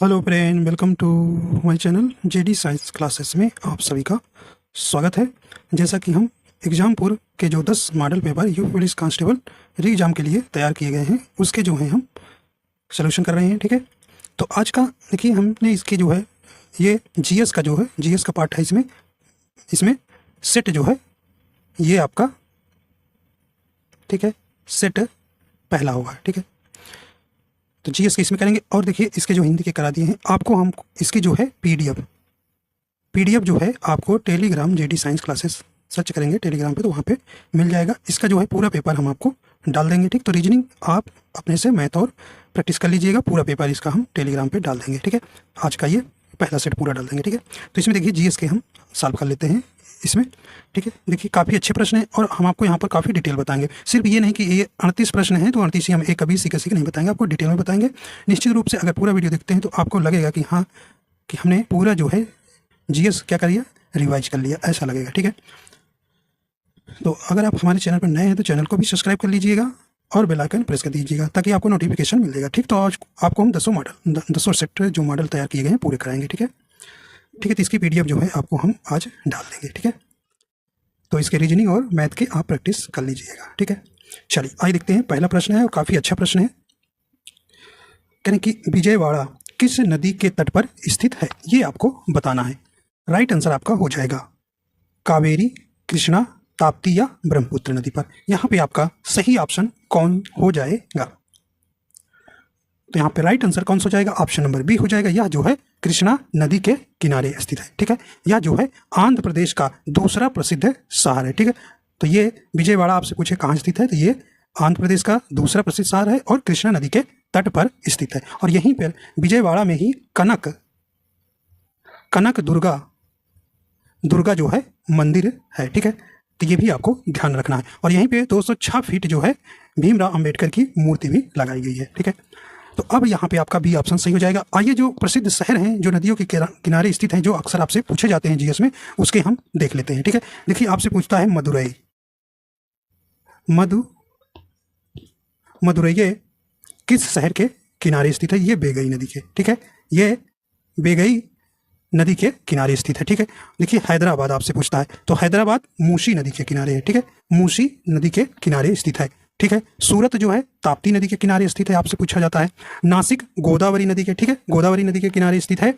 Hello friend, welcome to my channel JD science classes में आप सभी का स्वागत है। जैसा कि हम एग्जामपुर के जो 10 model paper UP police constable री एग्ज़ाम के लिए तैयार किए गए हैं उसके जो हैं हम सलूशन कर रहे हैं। ठीक है, तो आज का देखिए हमने इसके जो है ये जीएस का जो है जीएस का पार्ट है। इसमें सेट जो है ये आपका ठीक है सेट पहला होगा। ठीक है, तो जीएस के इसमें करेंगे और देखिए इसके जो हिंदी के करा दिए हैं आपको। हम इसकी जो है पीडीएफ जो है आपको Telegram JD science classes search करेंगे टेलीग्राम पे तो वहाँ पे मिल जाएगा। इसका जो है पूरा पेपर हम आपको डाल देंगे। ठीक, तो रीजनिंग आप अपने से मैथ और प्रैक्टिस कर लीजिएगा। पूरा पेपर इसका हम टेलीग्राम पे डाल देंगे। ठीक है, आज का ये पहला सेट पूरा डाल देंगे। ठीक है, तो इसमें देखिए जीएस के हम सॉल्व कर लेते हैं इसमें। ठीक है, देखिए काफ़ी अच्छे प्रश्न हैं और हम आपको यहाँ पर काफ़ी डिटेल बताएंगे। सिर्फ ये नहीं कि ये 38 प्रश्न हैं तो 38 ही हम एक कभी सीखे नहीं बताएंगे, आपको डिटेल में बताएंगे। निश्चित रूप से अगर पूरा वीडियो देखते हैं तो आपको लगेगा कि हाँ कि हमने पूरा जो है जीएस क्या कर लिया, रिवाइज कर लिया, ऐसा लगेगा। ठीक है, तो अगर आप हमारे चैनल पर नए हैं तो चैनल को भी सब्सक्राइब कर लीजिएगा और बेल आइकन प्रेस कर दीजिएगा ताकि आपको नोटिफिकेशन मिल जाएगा। ठीक, तो आज आपको हम 10 सेट जो मॉडल तैयार किए गए हैं पूरे कराएंगे। ठीक है, तो इसकी पीडीएफ जो है आपको हम आज डाल देंगे। ठीक है, तो इसके रीजनिंग और मैथ की आप प्रैक्टिस कर लीजिएगा। ठीक है, चलिए आइए देखते हैं। पहला प्रश्न है और काफ़ी अच्छा प्रश्न है। कहने कि विजयवाड़ा किस नदी के तट पर स्थित है, ये आपको बताना है। राइट आंसर आपका हो जाएगा कावेरी, कृष्णा, ताप्ती या ब्रह्मपुत्र नदी पर। यहाँ पे आपका सही ऑप्शन कौन हो जाएगा? तो यहाँ पे राइट आंसर कौन सा हो जाएगा? ऑप्शन नंबर बी हो जाएगा। यह जो है कृष्णा नदी के किनारे स्थित है। ठीक है, यह जो है आंध्र प्रदेश का दूसरा प्रसिद्ध शहर है। ठीक है, तो ये विजयवाड़ा आपसे पूछे कहाँ स्थित है, तो ये आंध्र प्रदेश का दूसरा प्रसिद्ध शहर है और कृष्णा नदी के तट पर स्थित है। और यहीं पर विजयवाड़ा में ही कनक दुर्गा जो है मंदिर है। ठीक है, तो ये भी आपको ध्यान रखना है। और यहीं पे 206 फीट जो है भीमराव अंबेडकर की मूर्ति भी लगाई गई है। ठीक है, तो अब यहाँ पे आपका बी ऑप्शन सही हो जाएगा। आइए जो प्रसिद्ध शहर हैं जो नदियों के किनारे स्थित हैं जो अक्सर आपसे पूछे जाते हैं जीएस में, उसके हम देख लेते हैं। ठीक है, देखिए आपसे पूछता है मदुरई ये किस शहर के किनारे स्थित है? ये बेगई नदी के। ठीक है, ये बेगई नदी के किनारे स्थित है। ठीक है, देखिए हैदराबाद आपसे पूछता है तो हैदराबाद मूसी नदी के किनारे है। ठीक है, मूसी नदी के किनारे स्थित है। ठीक है, सूरत जो है ताप्ती नदी के किनारे स्थित है, आपसे पूछा जाता है। नासिक गोदावरी नदी के, ठीक है, गोदावरी नदी के किनारे स्थित है।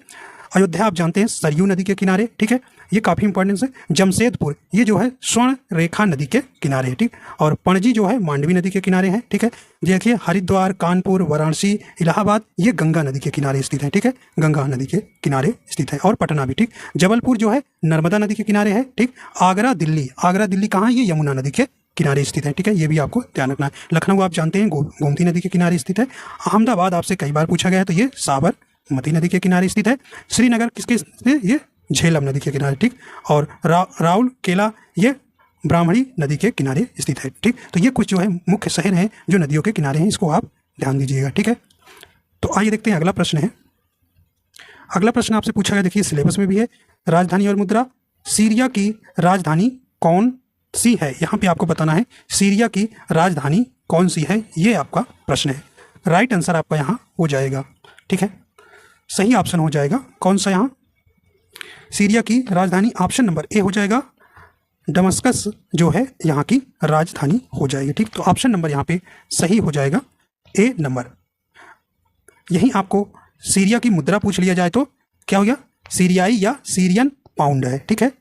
अयोध्या आप जानते हैं सरयू नदी के किनारे। ठीक है, ये काफ़ी इंपॉर्टेंट है। जमशेदपुर ये जो है स्वर्ण रेखा नदी के किनारे है। ठीक, और पणजी जो है मांडवी नदी के किनारे है। ठीक है, देखिए हरिद्वार, कानपुर, वाराणसी, इलाहाबाद ये गंगा नदी के किनारे स्थित है। ठीक है, गंगा नदी के किनारे स्थित है। और पटना भी। ठीक, जबलपुर जो है नर्मदा नदी के किनारे है। ठीक, आगरा दिल्ली कहाँ है? ये यमुना नदी के किनारे स्थित है। ठीक है, ये भी आपको ध्यान रखना है। लखनऊ आप जानते हैं गोमती नदी के किनारे स्थित है। अहमदाबाद आपसे कई बार पूछा गया है तो ये साबरमती नदी के किनारे स्थित है। श्रीनगर किसके स्थित है? ये झेलम नदी के किनारे। ठीक, और राउल केला ये ब्राह्मणी नदी के किनारे स्थित है। ठीक, तो ये कुछ जो है मुख्य शहर हैं जो नदियों के किनारे हैं, इसको आप ध्यान दीजिएगा। ठीक है, तो आइए देखते हैं अगला प्रश्न है। अगला प्रश्न आपसे पूछा गया, देखिए सिलेबस में भी है। राजधानी और मुद्रा, सीरिया की राजधानी कौन सी है? यहाँ पे आपको बताना है सीरिया की राजधानी कौन सी है, ये आपका प्रश्न है। राइट आंसर आपका यहाँ हो जाएगा। ठीक है, सही ऑप्शन हो जाएगा कौन सा? यहाँ सीरिया की राजधानी ऑप्शन नंबर ए हो जाएगा। दमस्कस जो है यहाँ की राजधानी हो जाएगी। ठीक, तो ऑप्शन नंबर यहाँ पे सही हो जाएगा ए नंबर। यही आपको सीरिया की मुद्रा पूछ लिया जाए तो क्या हो गया? सीरियाई या सीरियन पाउंड है। ठीक है,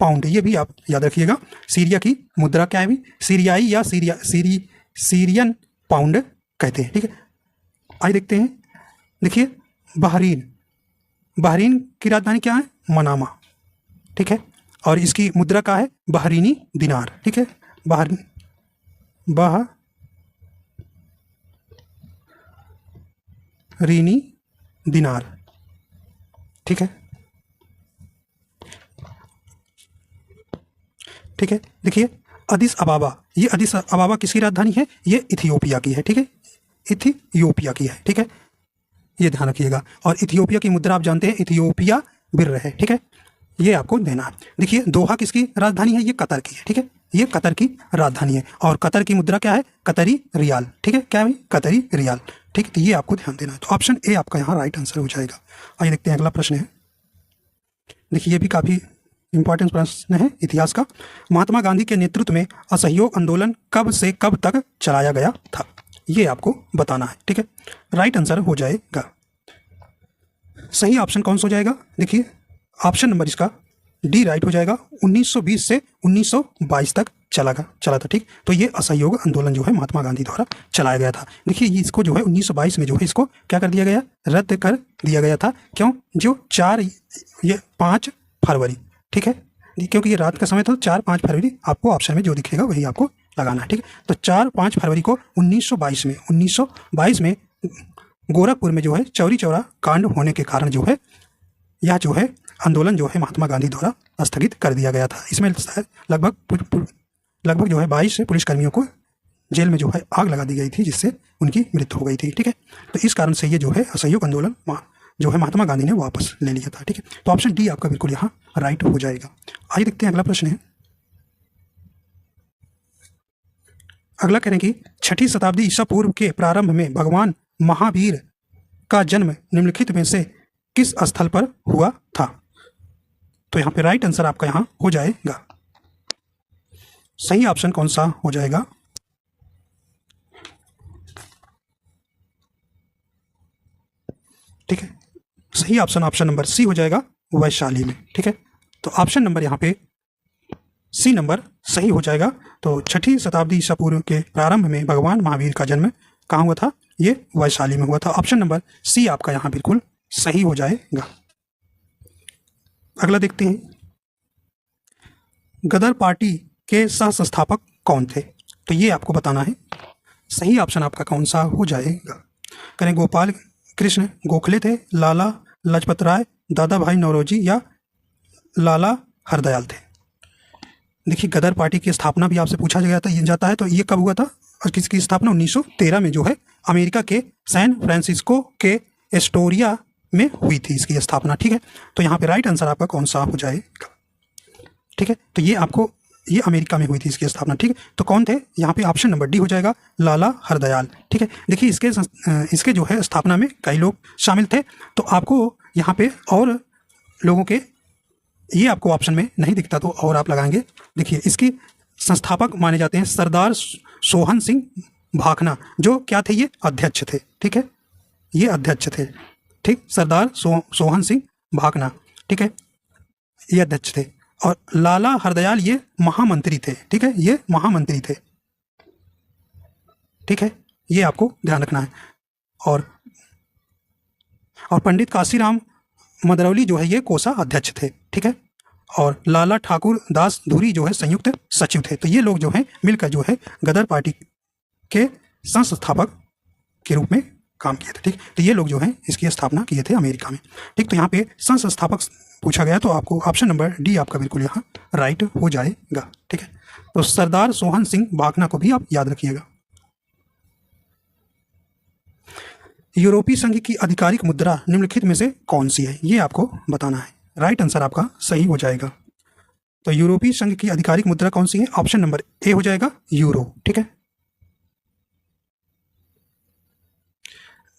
पाउंड, ये भी आप याद रखिएगा। सीरिया की मुद्रा क्या है? भी सीरियाई या सीरियन पाउंड कहते हैं। ठीक है, आइए देखते हैं। देखिए बहरीन की राजधानी क्या है? मनामा। ठीक है, और इसकी मुद्रा क्या है? बहरीनी दिनार। ठीक है, बहरीनी दिनार। ठीक है, ठीक है, देखिए अदिस अबाबा, ये अदिस अबाबा किसकी राजधानी है? ये इथियोपिया की है। ठीक है, इथियोपिया की है। ठीक है, ये ध्यान रखिएगा। और इथियोपिया की मुद्रा आप जानते हैं इथियोपिया बिर है। ठीक है, ये आपको देना है। देखिए दोहा किसकी राजधानी है? ये कतर की है। ठीक है, ये कतर की राजधानी है और कतर की मुद्रा क्या है? कतरी रियाल। ठीक है, क्या है? कतरी रियाल। ठीक, तो ये आपको ध्यान देना है। तो ऑप्शन ए आपका यहाँ राइट आंसर हो जाएगा। आइए देखते हैं अगला प्रश्न है। देखिए ये भी काफ़ी इंपॉर्टेंट प्रश्न है इतिहास का। महात्मा गांधी के नेतृत्व में असहयोग आंदोलन कब से कब तक चलाया गया था? ये आपको बताना है। ठीक है, राइट आंसर हो जाएगा। सही ऑप्शन कौन सा हो जाएगा? देखिए ऑप्शन नंबर इसका डी राइट हो जाएगा। 1920 से 1922 तक चला था। ठीक, तो ये असहयोग आंदोलन जो है महात्मा गांधी द्वारा चलाया गया था। देखिए इसको जो है 1922 में जो है इसको क्या कर दिया गया? रद्द कर दिया गया था। क्यों? जो 5 फरवरी, ठीक है, क्योंकि ये रात का समय था। 4-5 फरवरी आपको ऑप्शन में जो दिखेगा वही आपको लगाना है। ठीक है, तो 4-5 फरवरी को 1922 में गोरखपुर में जो है चौरी चौरा कांड होने के कारण जो है यह जो है आंदोलन जो है महात्मा गांधी द्वारा स्थगित कर दिया गया था। इसमें लगभग जो है 22 पुलिसकर्मियों को जेल में जो है आग लगा दी गई थी, जिससे उनकी मृत्यु हो गई थी। ठीक है, तो इस कारण से ये जो है असहयोग आंदोलन जो है महात्मा गांधी ने वापस ले लिया था। ठीक है, तो ऑप्शन डी आपका बिल्कुल यहाँ राइट हो जाएगा। आइए देखते हैं अगला प्रश्न है। अगला कह रहे हैं कि 6ठी शताब्दी ईसा पूर्व के प्रारंभ में भगवान महावीर का जन्म निम्नलिखित में से किस स्थल पर हुआ था? तो यहाँ पे राइट आंसर आपका यहाँ हो जाएगा। सही ऑप्शन कौन सा हो जाएगा? ठीक है, सही ऑप्शन नंबर सी हो जाएगा, वैशाली में। ठीक है, तो ऑप्शन नंबर यहाँ पे सी नंबर सही हो जाएगा। तो 6ठी शताब्दी ईसा पूर्व के प्रारंभ में भगवान महावीर का जन्म कहाँ हुआ था? ये वैशाली में हुआ था। ऑप्शन नंबर सी आपका यहाँ बिल्कुल सही हो जाएगा। अगला देखते हैं, गदर पार्टी के सह संस्थापक कौन थे? तो ये आपको बताना है। सही ऑप्शन आपका कौन सा हो जाएगा? करें गोपाल कृष्ण गोखले थे, लाला लाजपत राय, दादा भाई नौरोजी या लाला हरदयाल थे? देखिए गदर पार्टी की स्थापना भी आपसे पूछा जाता है, तो ये कब हुआ था और किसकी स्थापना? 1913 में जो है अमेरिका के सैन फ्रांसिस्को के एस्टोरिया में हुई थी इसकी स्थापना। ठीक है, तो यहाँ पे राइट आंसर आपका कौन सा हो जाएगा? ठीक है, तो ये अमेरिका में हुई थी इसकी स्थापना। ठीक है, तो कौन थे? यहाँ पे ऑप्शन नंबर डी हो जाएगा, लाला हरदयाल। ठीक है, देखिए इसके जो है स्थापना में कई लोग शामिल थे, तो आपको यहाँ पे और लोगों के ये आपको ऑप्शन में नहीं दिखता तो और आप लगाएंगे। देखिए इसकी संस्थापक माने जाते हैं सरदार सोहन सिंह भाखना, जो क्या थे? ये अध्यक्ष थे। ठीक है, ये अध्यक्ष थे। ठीक, सरदार सोहन सिंह भाखना, ठीक है, ये अध्यक्ष थे। और लाला हरदयाल ये महामंत्री थे। ठीक है, ये महामंत्री थे। ठीक है, ये आपको ध्यान रखना है। और पंडित काशीराम मदरौली जो है ये कोषा अध्यक्ष थे। ठीक है, और लाला ठाकुर दास धुरी जो है संयुक्त सचिव थे। तो ये लोग जो हैं मिलकर जो है गदर पार्टी के संस्थापक के रूप में काम किए थे। ठीक, तो ये लोग जो हैं इसकी स्थापना किए थे अमेरिका में। ठीक, तो यहाँ पे संस्थापक पूछा गया तो आपको ऑप्शन नंबर डी आपका बिल्कुल यहाँ राइट हो जाएगा। ठीक है, तो सरदार सोहन सिंह भाखना को भी आप याद रखिएगा। यूरोपीय संघ की आधिकारिक मुद्रा निम्नलिखित में से कौन सी है? ये आपको बताना है। राइट आंसर आपका सही हो जाएगा। तो यूरोपीय संघ की आधिकारिक मुद्रा कौन सी है? ऑप्शन नंबर ए हो जाएगा, यूरो। ठीक है,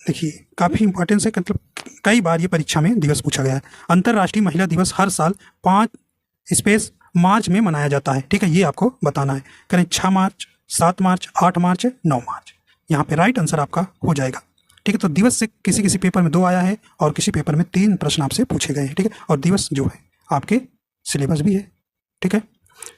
देखिए काफ़ी इंपॉर्टेंस है, मतलब कई बार ये परीक्षा में दिवस पूछा गया है। अंतर्राष्ट्रीय महिला दिवस हर साल 5 मार्च में मनाया जाता है। ठीक है, ये आपको बताना है। करें 6 मार्च, 7 मार्च, 8 मार्च, 9 मार्च। यहाँ पे राइट आंसर आपका हो जाएगा। ठीक है, तो दिवस से किसी पेपर में 2 आया है और किसी पेपर में 3 प्रश्न आपसे पूछे गए हैं। ठीक है, और दिवस जो है आपके सिलेबस भी है। ठीक है,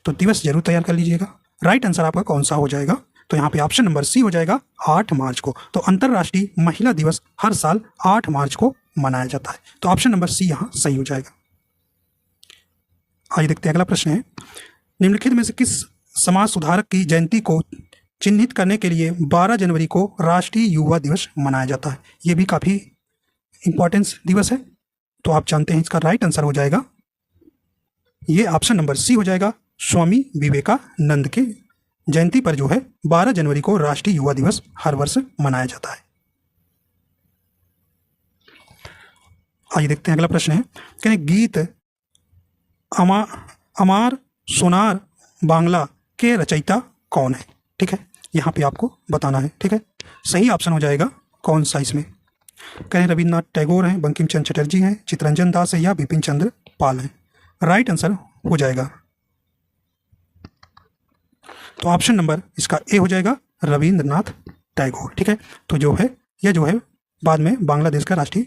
तो दिवस जरूर तैयार कर लीजिएगा। राइट आंसर आपका कौन सा हो जाएगा? तो यहाँ पे ऑप्शन नंबर सी हो जाएगा, 8 मार्च को। तो अंतर्राष्ट्रीय महिला दिवस हर साल 8 मार्च को मनाया जाता है। तो ऑप्शन नंबर सी यहाँ सही हो जाएगा। आइए देखते हैं अगला प्रश्न है, निम्नलिखित में से किस समाज सुधारक की जयंती को चिन्हित करने के लिए 12 जनवरी को राष्ट्रीय युवा दिवस मनाया जाता है? ये भी काफ़ी इंपॉर्टेंस दिवस है, तो आप जानते हैं इसका राइट आंसर हो जाएगा, ये ऑप्शन नंबर सी हो जाएगा, स्वामी विवेकानंद के जयंती पर जो है 12 जनवरी को राष्ट्रीय युवा दिवस हर वर्ष मनाया जाता है। आइए देखते हैं अगला प्रश्न है, कहते गीत अमार सोनार बांग्ला के रचयिता कौन है, ठीक है, यहाँ पे आपको बताना है, ठीक है। सही ऑप्शन हो जाएगा कौन सा इसमें, कहें रविन्द्रनाथ टैगोर हैं, बंकिम चंद्र चटर्जी हैं, चित्तरंजन दास है या बिपिन चंद्र पाल हैं। राइट आंसर हो जाएगा, तो ऑप्शन नंबर इसका ए हो जाएगा रविन्द्रनाथ टैगोर, ठीक है। तो जो है यह जो है बाद में बांग्लादेश का राष्ट्रीय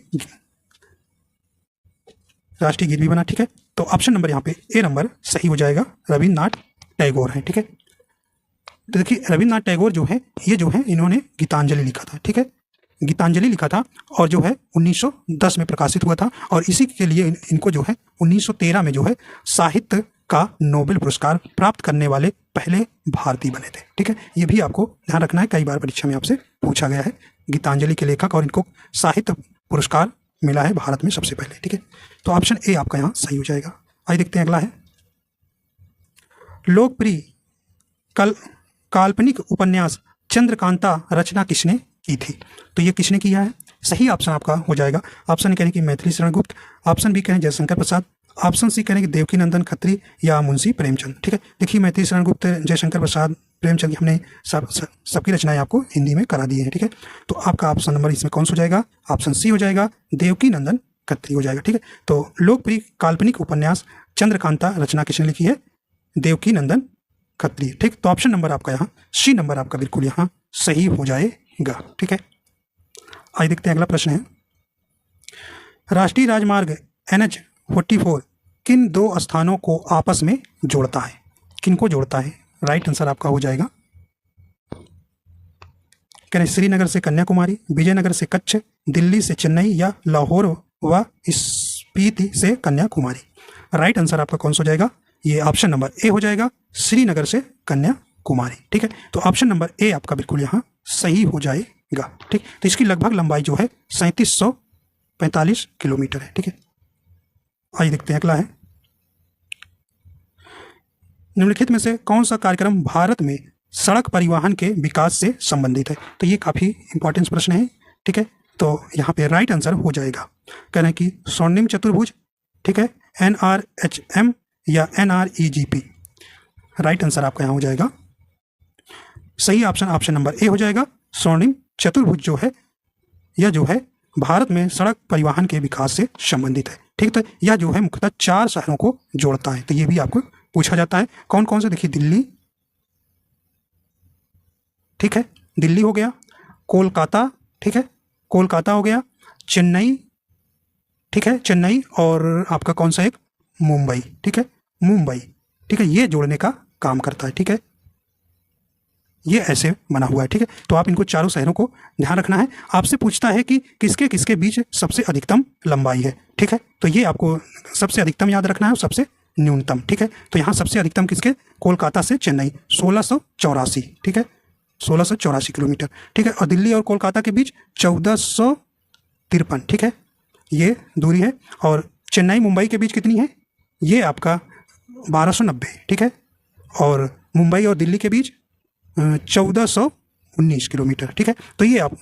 गीत भी बना, ठीक है। तो ऑप्शन नंबर यहाँ पे ए नंबर सही हो जाएगा, रविन्द्रनाथ टैगोर है, ठीक है। तो देखिए रविन्द्रनाथ टैगोर जो है ये जो है इन्होंने गीतांजलि लिखा था, ठीक है, गीतांजलि लिखा था और जो है 1910 में प्रकाशित हुआ था और इसी के लिए इनको जो है 1913 में जो है साहित्य का नोबेल पुरस्कार प्राप्त करने वाले पहले भारतीय बने थे, ठीक है। ये भी आपको ध्यान रखना है, कई बार परीक्षा में आपसे पूछा गया है, गीतांजलि के लेखक और इनको साहित्य पुरस्कार मिला है भारत में सबसे पहले, ठीक है। तो ऑप्शन ए आपका यहाँ सही हो जाएगा। आइए देखते हैं अगला है, लोकप्रिय काल्पनिक उपन्यास चंद्रकांता रचना किसने की थी, तो ये किसने किया है, सही ऑप्शन आपका हो जाएगा, ऑप्शन कहें कि मैथिली शरण गुप्त, ऑप्शन बी कहें जयशंकर प्रसाद, ऑप्शन सी कहें कि देवकी नंदन खत्री या मुंशी प्रेमचंद, ठीक है। देखिए मैथिली शरण गुप्त, जयशंकर प्रसाद, प्रेमचंद की हमने सबकी रचनाएं आपको हिंदी में करा दी है, ठीक है। तो आपका ऑप्शन नंबर इसमें कौन सा हो जाएगा, ऑप्शन सी हो जाएगा, देवकी नंदन खत्री हो जाएगा, ठीक है। तो लोकप्रिय काल्पनिक उपन्यास चंद्रकांता रचना किसने लिखी है, देवकी नंदन खत्री, ठीक। तो ऑप्शन नंबर आपका यहाँ सी नंबर आपका बिल्कुल यहाँ सही हो जाएगा, ठीक है। आइए देखते हैं अगला प्रश्न है, राष्ट्रीय राजमार्ग NH-44 किन दो स्थानों को आपस में जोड़ता है, किन को जोड़ता है, राइट आंसर आपका हो जाएगा, करें श्रीनगर से कन्याकुमारी, विजयनगर से कच्छ, दिल्ली से चेन्नई या लाहौर व स्पीति से कन्याकुमारी। राइट आंसर आपका कौन सा हो जाएगा, ये ऑप्शन नंबर ए हो जाएगा, श्रीनगर से कन्याकुमारी, ठीक है। तो ऑप्शन नंबर ए आपका बिल्कुल यहाँ सही हो जाएगा, ठीक। तो इसकी लगभग लंबाई जो है 3745 किलोमीटर है, ठीक है। आइए देखते हैं अगला है, निम्नलिखित में से कौन सा कार्यक्रम भारत में सड़क परिवहन के विकास से संबंधित है, तो ये काफी इंपॉर्टेंट प्रश्न है, ठीक है। तो यहाँ पे राइट आंसर हो जाएगा, कह रहे हैं कि स्वर्णिम चतुर्भुज, ठीक है, NRHM या NREGP। राइट आंसर आपका यहाँ हो जाएगा, सही ऑप्शन नंबर ए हो जाएगा, स्वर्णिम चतुर्भुज जो है यह जो है भारत में सड़क परिवहन के विकास से संबंधित है, ठीक। तो यह जो है मुख्यतः 4 शहरों को जोड़ता है, तो ये भी आपको पूछा जाता है, कौन कौन से, देखिए दिल्ली, ठीक है, दिल्ली हो गया, कोलकाता, ठीक है, कोलकाता हो गया, चेन्नई, ठीक है, चेन्नई और आपका कौन सा एक मुंबई, ठीक है, मुंबई, ठीक है, ये जोड़ने का काम करता है, ठीक है, ये ऐसे बना हुआ है, ठीक है। तो आप इनको चारों शहरों को ध्यान रखना है, आपसे पूछता है कि किसके किसके बीच सबसे अधिकतम लंबाई है, ठीक है। तो ये आपको सबसे अधिकतम याद रखना है और सबसे न्यूनतम, ठीक है। तो यहाँ सबसे अधिकतम किसके, कोलकाता से चेन्नई 1684, ठीक है, 1684 किलोमीटर, ठीक है। और दिल्ली और कोलकाता के बीच 1453, ठीक है, ये दूरी है। और चेन्नई मुंबई के बीच कितनी है, ये आपका 1290, ठीक है। और मुंबई और दिल्ली के बीच 1419 किलोमीटर, ठीक है। तो ये आप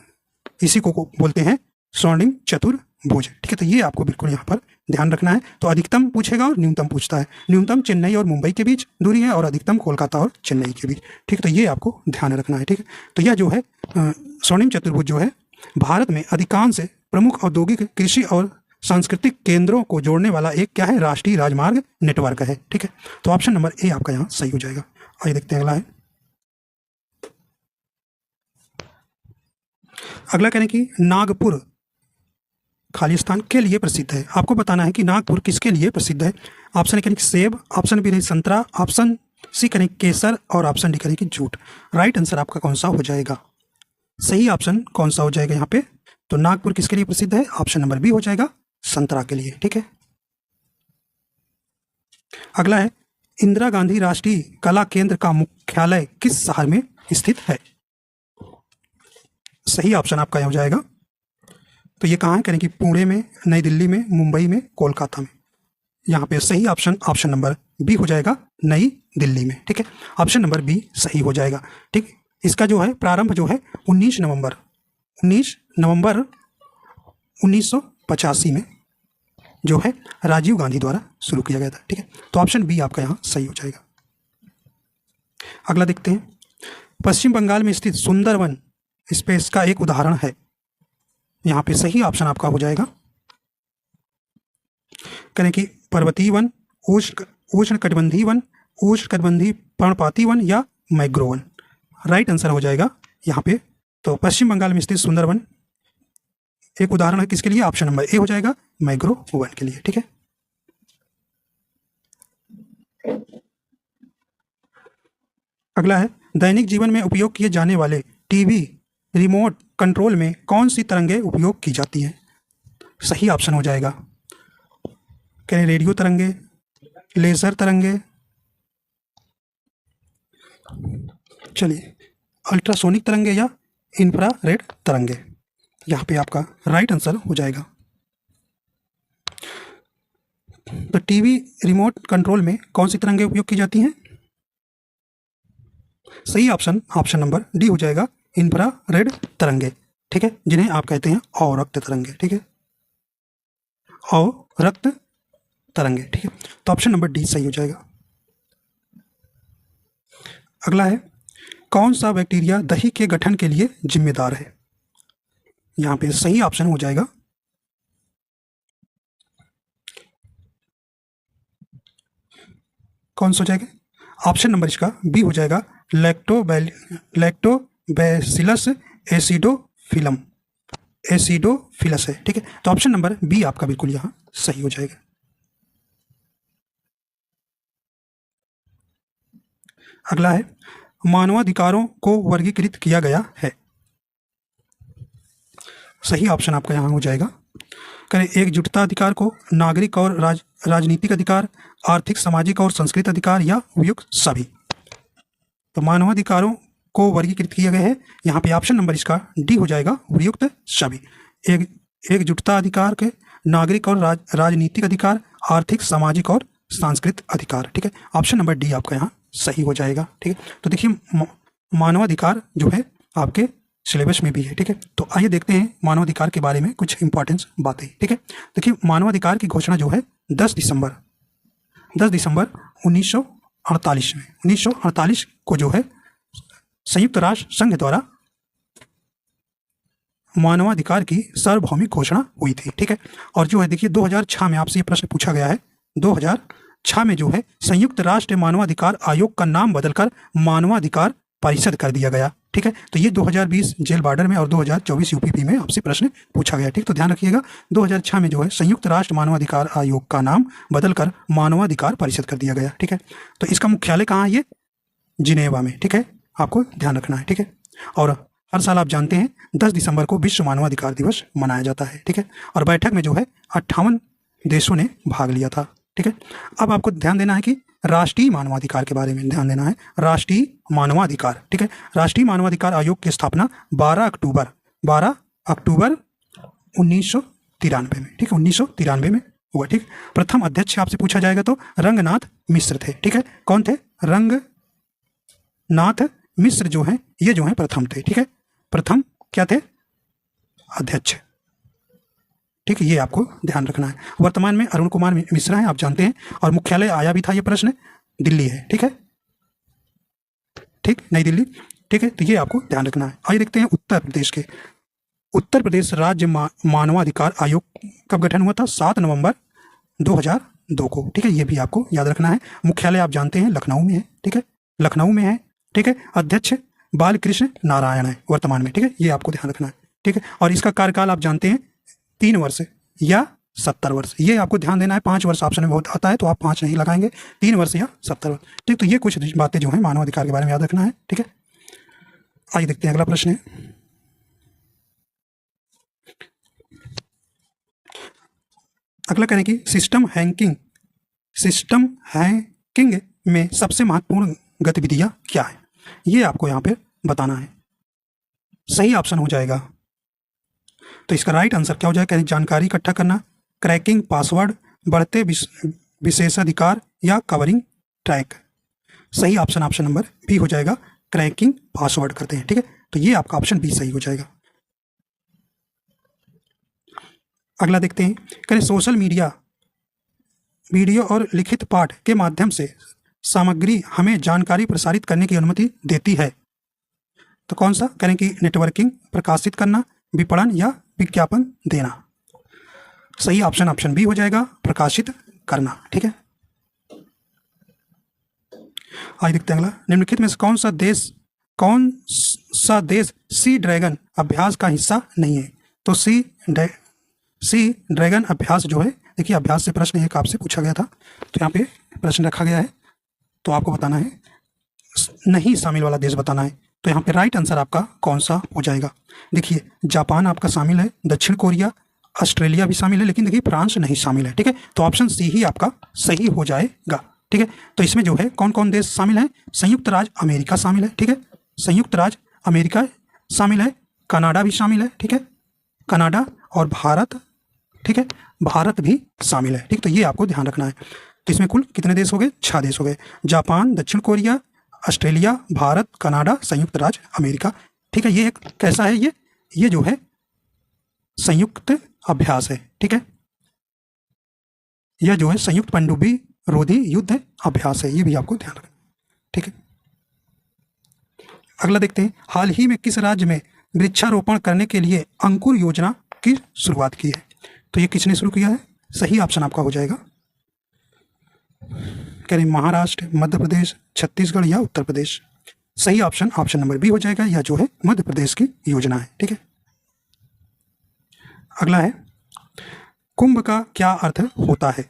इसी को बोलते हैं स्वर्णिम चतुर्भुज, ठीक है। तो ये आपको बिल्कुल यहाँ पर ध्यान रखना है। तो अधिकतम पूछेगा और न्यूनतम पूछता है, न्यूनतम चेन्नई और मुंबई के बीच दूरी है और अधिकतम कोलकाता और चेन्नई के बीच, ठीक है। तो ये आपको ध्यान रखना है, ठीक है। तो यह जो है स्वर्णिम चतुर्भुज जो है भारत में अधिकांश प्रमुख औद्योगिक, कृषि और सांस्कृतिक केंद्रों को जोड़ने वाला एक क्या है, राष्ट्रीय राजमार्ग नेटवर्क है, ठीक है। तो ऑप्शन नंबर ए आपका यहाँ सही हो जाएगा। आइए देखते हैं अगला है, अगला कहने की नागपुर खालिस्तान के लिए प्रसिद्ध है। आपको बताना है कि नागपुर किसके लिए प्रसिद्ध है। ऑप्शन ए करें सेब, ऑप्शन बी संतरा, ऑप्शन सी करें केसर और ऑप्शन डी करें कि जूट। राइट आंसर आपका कौन सा हो जाएगा, सही ऑप्शन कौन सा हो जाएगा यहाँ पे, तो नागपुर किसके लिए प्रसिद्ध है, ऑप्शन नंबर बी हो जाएगा, संतरा के लिए, ठीक है। अगला है, इंदिरा गांधी राष्ट्रीय कला केंद्र का मुख्यालय किस शहर में स्थित है। सही ऑप्शन आपका यहाँ हो जाएगा, तो ये कहाँ है, करें कि पुणे में, नई दिल्ली में, मुंबई में, कोलकाता में। यहाँ पे सही ऑप्शन नंबर बी हो जाएगा, नई दिल्ली में, ठीक है। ऑप्शन नंबर बी सही हो जाएगा, ठीक। इसका जो है प्रारंभ जो है 19 नवंबर 1985 में जो है राजीव गांधी द्वारा शुरू किया गया था, ठीक है। तो ऑप्शन बी आपका यहाँ सही हो जाएगा। अगला देखते हैं, पश्चिम बंगाल में स्थित सुंदरवन स्पेस का एक उदाहरण है। यहाँ पे सही ऑप्शन आपका हो जाएगा, करें कि पर्वतीय वन, उष्णकटिबंधीय वन, उष्णकटिबंधीय पर्णपाती वन या मैग्रो वन। राइट आंसर हो जाएगा यहाँ पे। तो पश्चिम बंगाल में स्थित सुंदरवन एक उदाहरण है किसके लिए? ऑप्शन नंबर ए हो जाएगा, मैग्रो वन के लिए। ठीक है, अगला है, दैनिक जीवन में उपयोग किए जाने वाले टीवी रिमोट कंट्रोल में कौन सी तरंगें उपयोग की जाती हैं? सही ऑप्शन हो जाएगा, क्या रेडियो तरंगे, लेजर तरंगे, चलिए अल्ट्रासोनिक तरंगे या इंफ्रारेड तरंगे। यहाँ पे आपका राइट आंसर हो जाएगा। तो टीवी रिमोट कंट्रोल में कौन सी तरंगें उपयोग की जाती हैं? सही ऑप्शन नंबर डी हो जाएगा, इंफ्रारेड तरंगे। ठीक है, जिन्हें आप कहते हैं अवरक्त तरंगे। ठीक है, अवरक्त तरंगे। ठीक है, तो ऑप्शन नंबर डी सही हो जाएगा। अगला है, कौन सा बैक्टीरिया दही के गठन के लिए जिम्मेदार है? यहाँ पे सही ऑप्शन हो जाएगा, कौन सा हो जाएगा? ऑप्शन नंबर इसका बी हो जाएगा, लैक्टोबैसिलस एसिडोफिलस है। ठीक है, तो ऑप्शन नंबर बी आपका बिल्कुल यहाँ सही हो जाएगा। अगला है, मानवाधिकारों को वर्गीकृत किया गया है। सही ऑप्शन आपका यहाँ हो जाएगा, करें एकजुटता अधिकार को, नागरिक और राजनीतिक अधिकार, आर्थिक, सामाजिक और सांस्कृतिक अधिकार या उपयुक्त सभी। तो मानवाधिकारों को वर्गीकृत किया गया है, यहाँ पे ऑप्शन नंबर इसका डी हो जाएगा, उपयुक्त सभी। एकजुटता अधिकार के, नागरिक और राजनीतिक अधिकार, आर्थिक, सामाजिक और सांस्कृतिक अधिकार। ठीक है, ऑप्शन नंबर डी आपका यहाँ सही हो जाएगा। ठीक है, तो देखिए मानवाधिकार जो है आपके सिलेबस में भी है। ठीक है, तो आइए देखते हैं मानवाधिकार के बारे में कुछ इंपॉर्टेंट बातें। ठीक है, देखिए मानवाधिकार की घोषणा जो है 10 दिसंबर 1948 को जो है संयुक्त राष्ट्र संघ द्वारा मानवाधिकार की सार्वभौमिक घोषणा हुई थी। ठीक है, और जो है देखिए 2006 में आपसे ये प्रश्न पूछा गया है, 2006 में जो है संयुक्त राष्ट्र मानवाधिकार आयोग का नाम बदलकर मानवाधिकार परिषद कर दिया गया। ठीक है, तो ये 2020 जेल बॉर्डर में और 2024 यूपीपी में आपसे प्रश्न पूछा गया। ठीक, तो ध्यान रखिएगा 2006 में जो है संयुक्त राष्ट्र मानवाधिकार आयोग का नाम बदलकर मानवाधिकार परिषद कर दिया गया। ठीक है, तो इसका मुख्यालय कहाँ है? ये जिनेवा में। ठीक है, आपको ध्यान रखना है। ठीक है, और हर साल आप जानते हैं 10 दिसंबर को विश्व मानवाधिकार दिवस मनाया जाता है। ठीक है, और बैठक में जो है 58 देशों ने भाग लिया था। ठीक है, अब आपको ध्यान देना है कि राष्ट्रीय मानवाधिकार के बारे में ध्यान देना है। राष्ट्रीय मानवाधिकार, ठीक है, राष्ट्रीय मानवाधिकार आयोग की स्थापना 12 अक्टूबर 1993 में, ठीक है, 1993 में हुआ। ठीक, प्रथम अध्यक्ष आपसे पूछा जाएगा तो रंगनाथ मिश्र थे। ठीक है, कौन थे? रंगनाथ मिश्र जो हैं ये जो हैं प्रथम थे। ठीक है, प्रथम क्या थे? अध्यक्ष। ठीक है, ये आपको ध्यान रखना है। वर्तमान में अरुण कुमार मिश्रा हैं, आप जानते हैं, और मुख्यालय आया भी था ये प्रश्न, दिल्ली है। ठीक है, ठीक, नई दिल्ली। ठीक है, तो ये आपको ध्यान रखना है। आइए देखते हैं उत्तर प्रदेश के। उत्तर प्रदेश राज्य मानवाधिकार आयोग कब गठन हुआ था? 7 नवंबर 2002 को। ठीक है, ये भी आपको याद रखना है। मुख्यालय आप जानते हैं लखनऊ में है। ठीक है, लखनऊ में है। ठीक है, अध्यक्ष बालकृष्ण नारायण है वर्तमान में। ठीक है, ये आपको ध्यान रखना है। ठीक है, और इसका कार्यकाल आप जानते हैं 3 वर्ष या 70 वर्ष। ये आपको ध्यान देना है। 5 वर्ष ऑप्शन में बहुत आता है तो आप 5 नहीं लगाएंगे, 3 वर्ष या 70 वर्ष। ठीक, तो ये कुछ बातें जो है मानवाधिकार के बारे में याद रखना है। ठीक है, आइए देखते हैं अगला प्रश्न है। अगला करें कि सिस्टम हैकिंग में सबसे महत्वपूर्ण गतिविधियां क्या है? ये आपको यहाँ पे बताना है। सही ऑप्शन हो जाएगा, तो इसका राइट आंसर क्या हो जाएगा? जानकारी इकट्ठा करना, क्रैकिंग पासवर्ड, बढ़ते विशेषाधिकार या कवरिंग ट्रैक। सही ऑप्शन नंबर बी हो जाएगा, क्रैकिंग पासवर्ड करते हैं। ठीक है, तो ये आपका ऑप्शन बी सही हो जाएगा। अगला देखते हैं, करें सोशल मीडिया वीडियो और लिखित पाठ के माध्यम से सामग्री हमें जानकारी प्रसारित करने की अनुमति देती है? तो कौन सा करें कि नेटवर्किंग, प्रकाशित करना, विपणन या विज्ञापन देना। सही ऑप्शन बी हो जाएगा, प्रकाशित करना। ठीक है, आइए देखते हैं अगला। निम्नलिखित में से कौन सा देश सी ड्रैगन अभ्यास का हिस्सा नहीं है? तो सी ड्रैगन अभ्यास जो है, देखिए अभ्यास से प्रश्न एक आपसे पूछा गया था, तो यहाँ पे प्रश्न रखा गया है, तो आपको बताना है, नहीं शामिल वाला देश बताना है। तो यहाँ पे राइट आंसर आपका कौन सा हो जाएगा? देखिए जापान आपका शामिल है, दक्षिण कोरिया, ऑस्ट्रेलिया भी शामिल है, लेकिन देखिए फ्रांस नहीं शामिल है। ठीक है, तो ऑप्शन सी ही आपका सही हो जाएगा। ठीक है, तो इसमें जो है कौन कौन देश शामिल है? संयुक्त राज्य अमेरिका शामिल है। ठीक है, संयुक्त राज्य अमेरिका शामिल है, कनाडा भी शामिल है। ठीक है, कनाडा और भारत, ठीक है, भारत भी शामिल है। ठीक, तो ये आपको ध्यान रखना है। तो इसमें कुल कितने देश हो गए? 6 देश हो गए, जापान, दक्षिण कोरिया, ऑस्ट्रेलिया, भारत, कनाडा, संयुक्त राज्य अमेरिका। ठीक है, ये एक कैसा है? ये जो है संयुक्त अभ्यास है। ठीक है, यह जो है संयुक्त पनडुब्बी रोधी युद्ध अभ्यास है, ये भी आपको ध्यान रखना। ठीक है, अगला देखते हैं। हाल ही में किस राज्य में वृक्षारोपण करने के लिए अंकुर योजना की शुरुआत की है? तो ये किसने शुरू किया है? सही ऑप्शन आपका हो जाएगा, कह रहे महाराष्ट्र, मध्य प्रदेश, छत्तीसगढ़ या उत्तर प्रदेश। सही ऑप्शन नंबर बी हो जाएगा, यह जो है मध्य प्रदेश की योजना है। ठीक है, अगला है, कुंभ का क्या अर्थ होता है?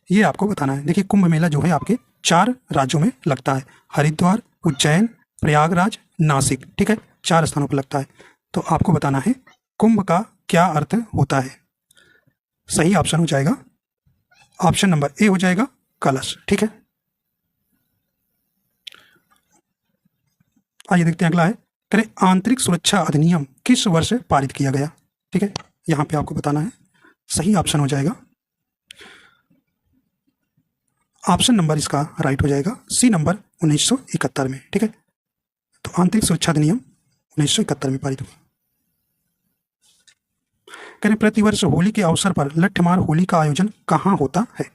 ये आपको बताना है। देखिए कुंभ मेला जो है आपके 4 राज्यों में लगता है, हरिद्वार, उज्जैन, प्रयागराज, नासिक। ठीक है, 4 स्थानों पर लगता है। तो आपको बताना है कुंभ का क्या अर्थ होता है। सही ऑप्शन हो जाएगा ऑप्शन नंबर ए हो जाएगा, कलश। ठीक है, आइए देखते हैं अगला है, करें आंतरिक सुरक्षा अधिनियम किस वर्ष पारित किया गया? ठीक है, यहां पे आपको बताना है। सही ऑप्शन हो जाएगा ऑप्शन नंबर इसका राइट हो जाएगा सी नंबर 1971 में। ठीक है, तो आंतरिक सुरक्षा अधिनियम 1971 में पारित हुआ। करें प्रतिवर्ष होली के अवसर पर लठमार होली का आयोजन कहाँ होता है?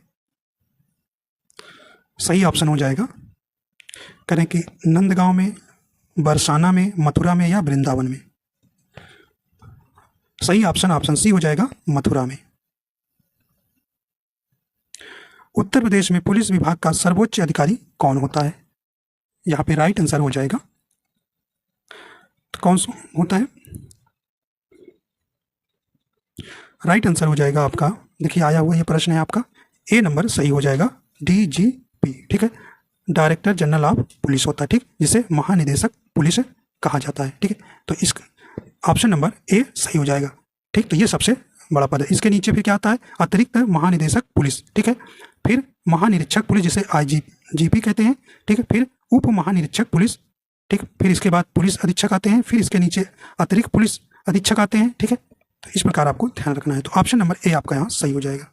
सही ऑप्शन हो जाएगा, करें कि नंदगांव में, बरसाना में, मथुरा में या वृंदावन में। सही ऑप्शन सी हो जाएगा, मथुरा में। उत्तर प्रदेश में पुलिस विभाग का सर्वोच्च अधिकारी कौन होता है? यहां पे राइट आंसर हो जाएगा, तो कौन होता है? राइट आंसर हो जाएगा आपका, देखिए आया हुआ ये प्रश्न है आपका, ए नंबर सही हो जाएगा, DGP। ठीक है, डायरेक्टर जनरल ऑफ पुलिस होता है। ठीक, जिसे महानिदेशक पुलिस कहा जाता है। ठीक है, तो इस ऑप्शन नंबर ए सही हो जाएगा। ठीक, तो ये सबसे बड़ा पद है। इसके नीचे फिर क्या आता है? अतिरिक्त महानिदेशक पुलिस। ठीक है, फिर महानिरीक्षक पुलिस जिसे IGP कहते हैं। ठीक है, फिर उप महानिरीक्षक पुलिस। ठीक, फिर इसके बाद पुलिस अधीक्षक आते हैं, फिर इसके नीचे अतिरिक्त पुलिस अधीक्षक आते हैं। ठीक है, तो इस प्रकार आपको ध्यान रखना है। तो ऑप्शन नंबर ए आपका यहाँ सही हो जाएगा।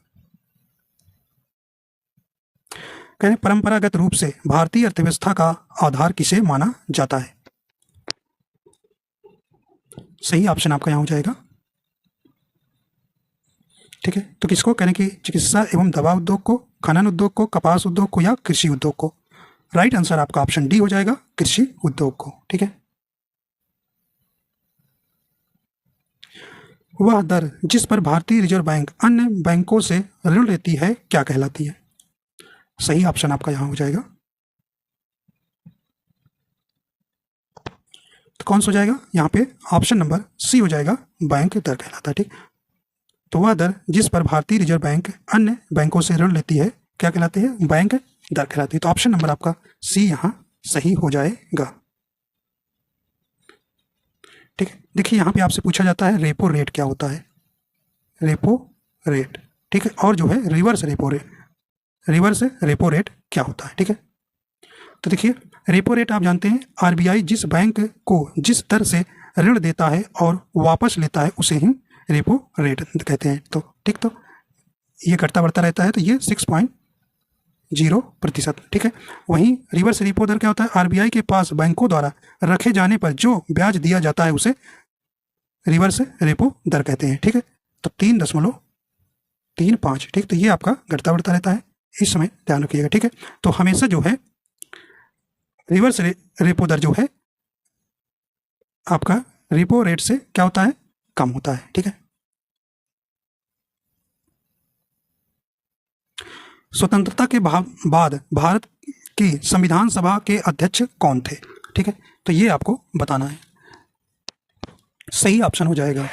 कहें परंपरागत रूप से भारतीय अर्थव्यवस्था का आधार किसे माना जाता है? सही ऑप्शन आपका यहाँ हो जाएगा। ठीक है, तो किसको कहें कि चिकित्सा एवं दवा उद्योग को, खनन उद्योग को, कपास उद्योग को या कृषि उद्योग को? राइट आंसर आपका ऑप्शन डी हो जाएगा, कृषि उद्योग को। ठीक है, वह दर जिस पर भारतीय रिजर्व बैंक अन्य बैंकों से ऋण लेती है क्या कहलाती है? सही ऑप्शन आपका यहां हो जाएगा, तो कौन सा हो जाएगा? यहाँ पे ऑप्शन नंबर सी हो जाएगा, बैंक दर कहलाता है। ठीक, तो वह दर जिस पर भारतीय रिजर्व बैंक अन्य बैंकों से ऋण लेती है क्या कहलाती है? बैंक दर कहलाती है। तो ऑप्शन नंबर आपका सी यहाँ सही हो जाएगा। ठीक है, देखिए यहाँ पे आपसे पूछा जाता है रेपो रेट क्या होता है? Repo rate. ठीक है, और जो है रिवर्स रेपो रेट क्या होता है? ठीक है, तो देखिए रेपो रेट आप जानते हैं, RBI जिस बैंक को जिस दर से ऋण देता है और वापस लेता है उसे ही रेपो रेट कहते हैं। तो ठीक, तो ये घटता बढ़ता रहता है, तो ये 6.0%। ठीक है, वहीं रिवर्स रेपो दर क्या होता है? RBI के पास बैंकों द्वारा रखे जाने पर जो ब्याज दिया जाता है उसे रिवर्स रेपो दर कहते हैं। ठीक है, तो 3.35। ठीक, तो ये आपका घटता बढ़ता रहता है, इस समय ध्यान रखिएगा। ठीक है, तो हमेशा जो है रिवर्स रेपो दर जो है आपका रेपो रेट से क्या होता है, कम होता है। ठीक है, स्वतंत्रता के बाद भारत की संविधान सभा के अध्यक्ष कौन थे? ठीक है, तो ये आपको बताना है। सही ऑप्शन हो जाएगा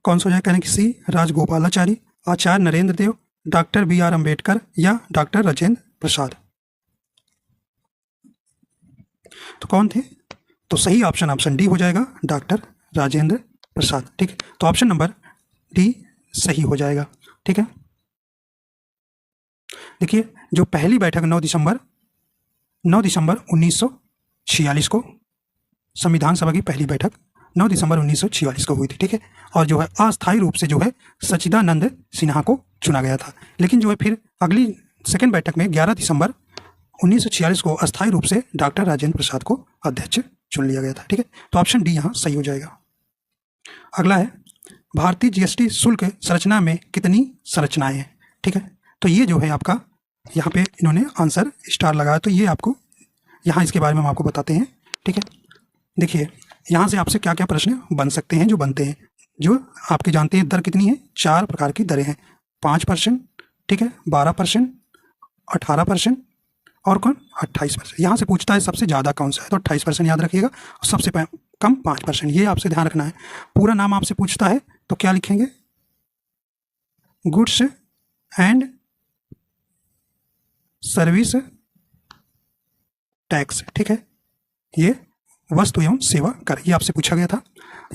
कौन सा हो जाएगा, कहने कि सी राजगोपालाचारी, आचार्य नरेंद्र देव, डॉक्टर बी आर अम्बेडकर या डॉक्टर राजेंद्र प्रसाद। तो कौन थे? तो सही ऑप्शन डी हो जाएगा, डॉक्टर राजेंद्र प्रसाद। ठीक है, तो ऑप्शन नंबर डी सही हो जाएगा। ठीक है, देखिए जो पहली बैठक 9 दिसंबर 1946 को, संविधान सभा की पहली बैठक 9 दिसंबर 1946 को हुई थी। ठीक है, और जो है अस्थायी रूप से जो है सच्चिदानंद सिन्हा को चुना गया था, लेकिन जो है फिर अगली सेकेंड बैठक में 11 दिसंबर 1946 को अस्थायी रूप से डॉक्टर राजेंद्र प्रसाद को अध्यक्ष चुन लिया गया था। ठीक है, तो ऑप्शन डी यहाँ सही हो जाएगा। अगला है भारतीय जीएसटी शुल्क संरचना में कितनी संरचनाएं हैं? ठीक है, तो ये जो है आपका यहाँ पे इन्होंने आंसर स्टार लगाया, तो ये आपको यहाँ इसके बारे में हम आपको बताते हैं। ठीक है, देखिए यहाँ से आपसे क्या क्या प्रश्न बन सकते हैं, जो बनते हैं, जो आपके जानते हैं दर कितनी है, 4 प्रकार की दरें हैं, 5%, ठीक है, 12%, 18% और कौन 28%। यहाँ से पूछता है सबसे ज़्यादा कौन सा है, तो 28% याद रखिएगा, और सबसे कम 5%, ये आपसे ध्यान रखना है। पूरा नाम आपसे पूछता है तो क्या लिखेंगे, गुड्स एंड सर्विस टैक्स। ठीक है, ये वस्तु एवं सेवा कर, ये आपसे पूछा गया था।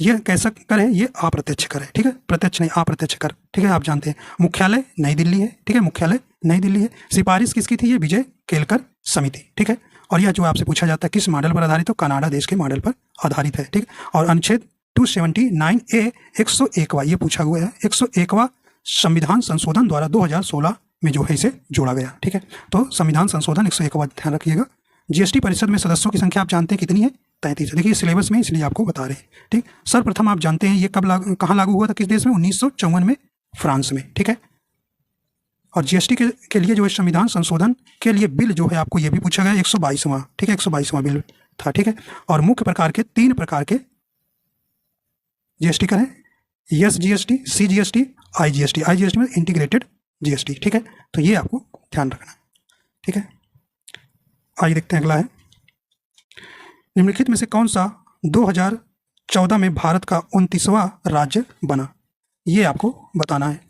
ये कैसा कर है, ये अप्रत्यक्ष कर है। ठीक है, प्रत्यक्ष नहीं, अप्रत्यक्ष कर। ठीक है, आप जानते हैं मुख्यालय नई दिल्ली है। ठीक है, मुख्यालय नई दिल्ली है। सिफारिश किसकी थी, ये विजय केलकर समिति। ठीक है, और यह जो आपसे पूछा जाता है किस मॉडल पर आधारित, तो कनाडा देश के मॉडल पर आधारित है। ठीक, और अनुच्छेद 279A 101वां ये पूछा हुआ है, 101वां संविधान संशोधन द्वारा 2016 में जो है इसे जोड़ा गया। ठीक है, तो संविधान संशोधन 101वां ध्यान रखिएगा। जीएसटी परिषद में सदस्यों की संख्या आप जानते हैं कितनी है, 33। देखिए सिलेबस में इसलिए आपको बता रहे हैं। ठीक, सर्वप्रथम आप जानते हैं ये कब कहाँ लागू हुआ था, किस देश में, 1954 में फ्रांस में। ठीक है, और जीएसटी के लिए जो है संविधान संशोधन के लिए बिल जो है आपको ये भी पूछा गया 122वां। ठीक है, 122वां बिल था। ठीक है, और मुख्य प्रकार के 3 प्रकार के जीएसटी कर है, SGST, CGST, IGST। IGST में इंटीग्रेटेड जीएसटी। ठीक है, तो ये आपको ध्यान रखना है। ठीक है, आइए देखते हैं अगला है, निम्नलिखित में से कौन सा 2014 में भारत का 29वां राज्य बना, ये आपको बताना है।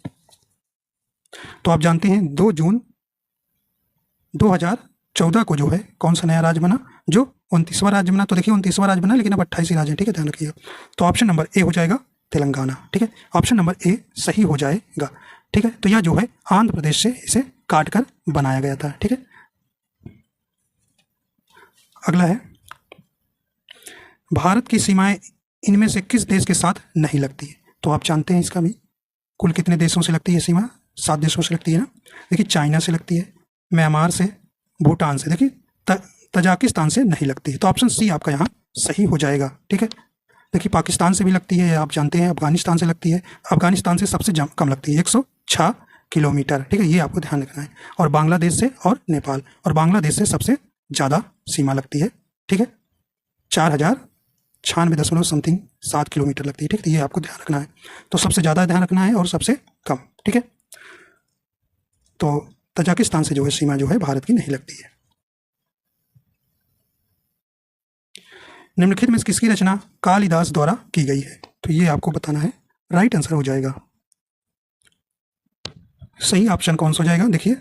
तो आप जानते हैं 2 जून 2014 को जो है कौन सा नया राज्य बना, जो 29वां राज्य बना। तो देखिए 29वां राज्य बना, लेकिन अब 28 ही राज्य है। ठीक है, ध्यान रखिएगा। तो ऑप्शन नंबर ए हो जाएगा तेलंगाना। ठीक है, ऑप्शन नंबर ए सही हो जाएगा। ठीक है, तो यह जो है आंध्र प्रदेश से इसे काट कर बनाया गया था। ठीक है, अगला है भारत की सीमाएं इनमें से किस देश के साथ नहीं लगती है। तो आप जानते हैं इसका भी कुल कितने देशों से लगती है सीमा, 7 देशों से लगती है ना। देखिए चाइना से लगती है, म्यांमार से, भूटान से, देखिए तजाकिस्तान से नहीं लगती है। तो ऑप्शन सी आपका यहाँ सही हो जाएगा। ठीक है, देखिए पाकिस्तान से भी लगती है, आप जानते हैं अफगानिस्तान से लगती है, अफगानिस्तान से सबसे कम लगती है 106 किलोमीटर। ठीक है, ये आपको ध्यान रखना है। और बांग्लादेश से और नेपाल और बांग्लादेश से सबसे ज़्यादा सीमा लगती है। ठीक है, 4096 समथिंग 7 किलोमीटर लगती है। ठीक है, तो ये आपको ध्यान रखना है। तो सबसे ज़्यादा ध्यान रखना है और सबसे कम। ठीक है, तो तजाकिस्तान से जो है सीमा जो है भारत की नहीं लगती है। निम्नलिखित में किसकी रचना कालिदास द्वारा की गई है, तो ये आपको बताना है। राइट आंसर हो जाएगा, सही ऑप्शन कौन सा हो जाएगा, देखिए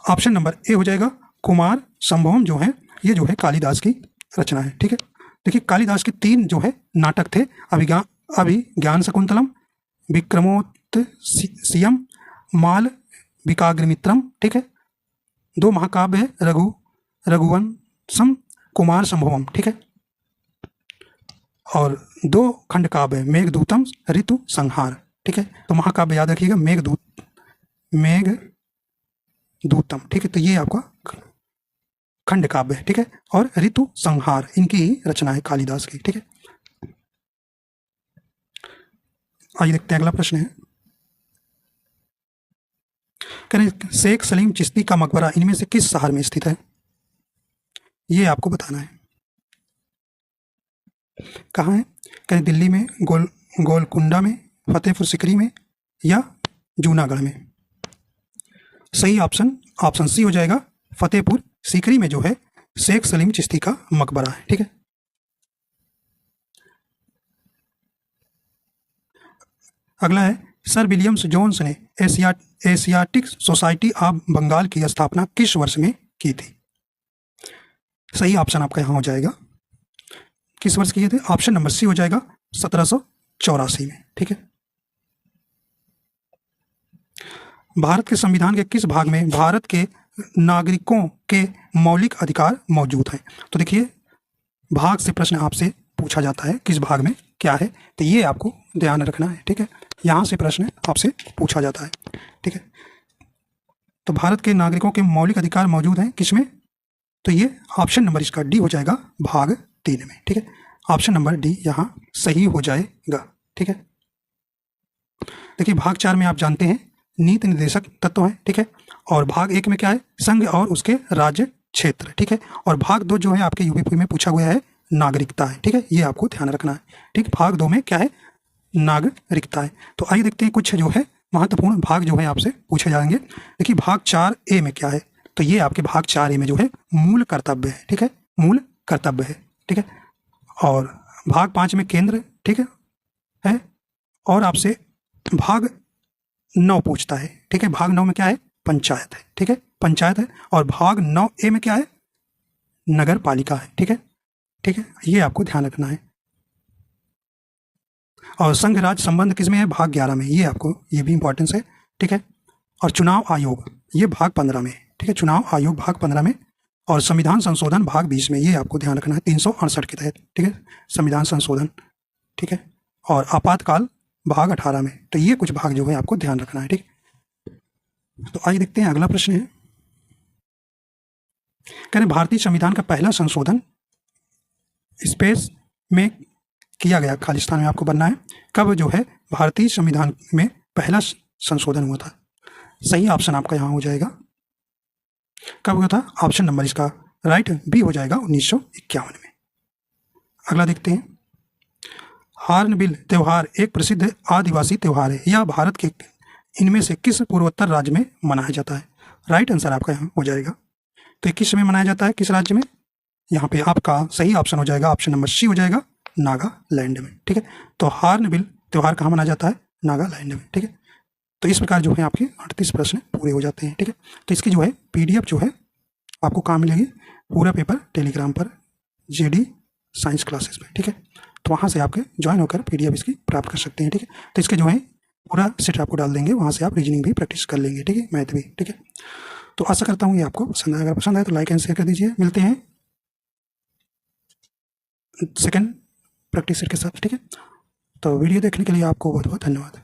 ऑप्शन नंबर ए हो जाएगा कुमार संभवम जो है ये जो है कालिदास की रचना है। ठीक है, देखिए कालिदास के 3 जो है नाटक थे, अभिज्ञान शकुंतलम, विक्रमोत्तम, माल विकाग्निमित्रम। ठीक है, 2 महाकाव्य है रघुवंशम, कुमार संभवम। ठीक है, और 2 खंड काव्य है मेघदूतम, ऋतु संहार। ठीक है, तो महाकाव्य याद रखिएगा मेघदूतम। ठीक है, तो ये आपका खंड काव्य है। ठीक है, और ऋतु संहार इनकी ही रचना है कालिदास की। ठीक है, आइए देखते हैं अगला प्रश्न है, करें शेख सलीम चिश्ती का मकबरा इनमें से किस शहर में स्थित है? ये आपको बताना है। कहाँ है? करें दिल्ली में, गोलकुंडा में, फतेहपुर सिकरी में या जूनागढ़ में? सही ऑप्शन सी हो जाएगा, फतेहपुर सिकरी में जो है शेख सलीम चिश्ती का मकबरा है। ठीक है, अगला है सर विलियम्स जोन्स ने एशियाटिक सोसाइटी ऑफ बंगाल की स्थापना किस वर्ष में की थी? सही ऑप्शन आपका यहाँ हो जाएगा, किस वर्ष किए थे? ऑप्शन नंबर सी हो जाएगा 1784 में। ठीक है, भारत के संविधान के किस भाग में भारत के नागरिकों के मौलिक अधिकार मौजूद हैं? तो देखिए, भाग से प्रश्न आपसे पूछा जाता है, किस भाग में क्या है, तो ये आपको ध्यान रखना है। ठीक है, यहाँ से प्रश्न आपसे पूछा जाता है। ठीक है, तो भारत के नागरिकों के मौलिक अधिकार मौजूद हैं किसमें? तो ये ऑप्शन नंबर इसका डी हो जाएगा, भाग 3 में। ठीक है, ऑप्शन नंबर डी यहाँ सही हो जाएगा। ठीक है, देखिए भाग 4 में आप जानते हैं नीति निर्देशक तत्व है। ठीक है, और भाग 1 में क्या है? संघ और उसके राज्य क्षेत्र। ठीक है, और भाग 2 जो है आपके यूपीपी में पूछा गया है नागरिकता है। ठीक है, ये आपको ध्यान रखना है। ठीक, भाग 2 में क्या है? नागरिकता है। तो आइए देखते हैं कुछ जो है महत्वपूर्ण भाग जो है आपसे पूछे जाएंगे। देखिए भाग 4A में क्या है? तो ये आपके भाग 4A में जो है मूल कर्तव्य है। ठीक है, मूल कर्तव्य है। ठीक है, और भाग 5 में केंद्र। ठीक है, और आपसे भाग 9 पूछता है। ठीक है, भाग 9 में क्या है? पंचायत है। ठीक है, पंचायत है। और भाग 9A में क्या है? नगर पालिका है। ठीक है, ठीक है, ये आपको ध्यान रखना है। और संघ राज्य संबंध किस में है? भाग 11 में। ये आपको, ये भी इंपॉर्टेंस है। ठीक है, और चुनाव आयोग ये भाग 15 में। ठीक है, चुनाव आयोग भाग 15 में। और संविधान संशोधन भाग 20 में। ये आपको ध्यान रखना है 368 के तहत। ठीक है, संविधान संशोधन। ठीक है, और आपातकाल भाग 18 में। तो ये कुछ भाग जो है आपको ध्यान रखना है। ठीक, तो आइए देखते हैं अगला प्रश्न है। कह रहे भारतीय संविधान का पहला संशोधन स्पेस में किया गया, खालिस्तान में आपको बनना है, कब जो है भारतीय संविधान में पहला संशोधन हुआ था? सही ऑप्शन आपका यहाँ हो जाएगा, कब हुआ था? ऑप्शन नंबर इसका राइट बी हो जाएगा 1951 में। अगला देखते हैं, हार्नबिल त्यौहार एक प्रसिद्ध आदिवासी त्यौहार है, यह भारत के इनमें से किस पूर्वोत्तर राज्य में मनाया जाता है? राइट आंसर आपका यहाँ हो जाएगा। तो किस में मनाया जाता है, किस राज्य में? यहाँ पे आपका सही ऑप्शन हो जाएगा, ऑप्शन नंबर सी हो जाएगा, नागालैंड में। ठीक है, तो हार्नबिल त्यौहार कहाँ मनाया जाता है? नागालैंड में। ठीक है, तो इस प्रकार जो है आपके 38 प्रश्न पूरे हो जाते हैं। ठीक है, तो इसकी जो है PDF जो है आपको कहाँ मिलेगी? पूरा पेपर टेलीग्राम पर JD साइंस क्लासेस में। ठीक है, तो वहाँ से आपके ज्वाइन होकर PDF इसकी प्राप्त कर सकते हैं। ठीक है, तो इसके जो है पूरा सेट आपको डाल देंगे, वहाँ से आप रीजनिंग भी प्रैक्टिस कर लेंगे। ठीक है, मैथ भी। ठीक है, तो आशा करता हूँ ये आपको पसंद आएगा। पसंद आए तो लाइक एंड शेयर कर दीजिए। मिलते हैं सेकेंड प्रैक्टिस सेट के साथ। ठीक है, तो वीडियो देखने के लिए आपको बहुत बहुत धन्यवाद।